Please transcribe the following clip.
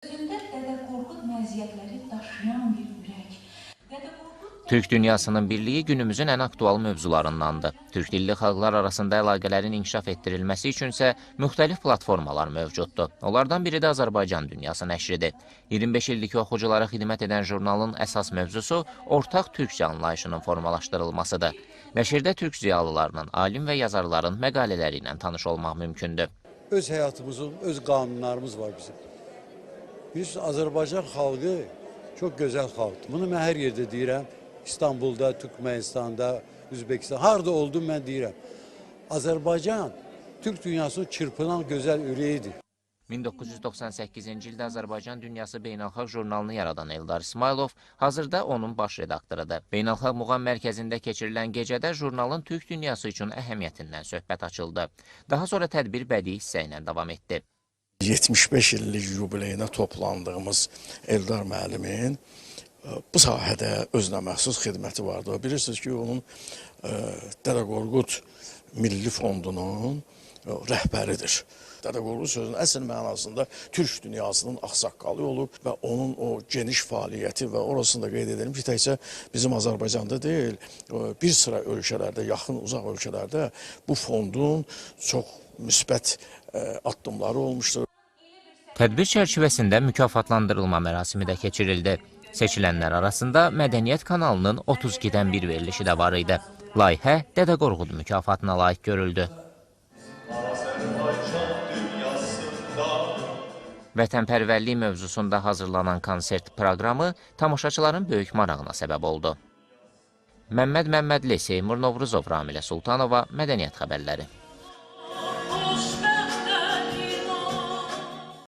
Özündə Dədə Qorqud məziyyətləri daşıyan bir ürək. Dədə Qorqud Türk dünyasının birliyi günümüzün ən aktual mövzularındandır. Türk dilli xalqlar arasında əlaqələrin inkişaf etdirilməsi üçün isə müxtəlif platformalar mövcuddur. Onlardan biri də Azərbaycan Dünyası nəşridir. 25 illik oxuculara xidmət edən jurnalın əsas mövzusu ortaq türkcə anlayışının formalaşdırılmasıdır. Nəşrdə türk ziyalılarının, alim və yazarların məqalələri ilə tanış olmaq mümkündür. Öz həyatımızın, öz qanunlarımız var bizim. Bilirsiniz, Azərbaycan xalqı çox gözəl xalqdır. Bunu mən hər yerdə deyirəm. İstanbulda, Türkmenistanda, Üzbekistan, harada oldum mən deyirəm. Azərbaycan Türk dünyasının çırpınan gözəl ürəyidir. 1998-ci ildə Azərbaycan Dünyası Beynəlxalq jurnalını yaradan Eldar İsmailov hazırda onun baş redaktorudur. Beynəlxalq Muğam Mərkəzində keçirilən gecədə jurnalın Türk dünyası üçün əhəmiyyətindən söhbət açıldı. Daha sonra tədbir bədii hissə ilə davam etdi. 75 illik yubileyinə toplandığımız Eldar müəllimin bu sahədə özünə məxsus xidməti vardı. Bilirsiniz ki, onun Dədə Qorqud Milli Fondunun rəhbəridir. Dədə Qorqud sözünün əsl mənasında Türk dünyasının ağsaqqalı olub və onun o geniş fəaliyyəti və orasını da qeyd edelim ki, təkcə bizim Azərbaycanda deyil, bir sıra ölkələrdə, yaxın, uzaq ölkələrdə bu fondun çox müsbət addımları olmuşdur. Tədbir çərçivəsində mükafatlandırılma mərasimi də keçirildi. Seçilənlər arasında Mədəniyyət kanalının 32-dən bir verilişi də var idi. Layihə Dədə Qorqud mükafatına layiq görüldü. Vətənpərvərlik mövzusunda hazırlanan konsert proqramı tamaşaçıların böyük marağına səbəb oldu. Məmməd Məmmədli, Seymur Novruzov, Ramilə Sultanova, Mədəniyyət xəbərləri.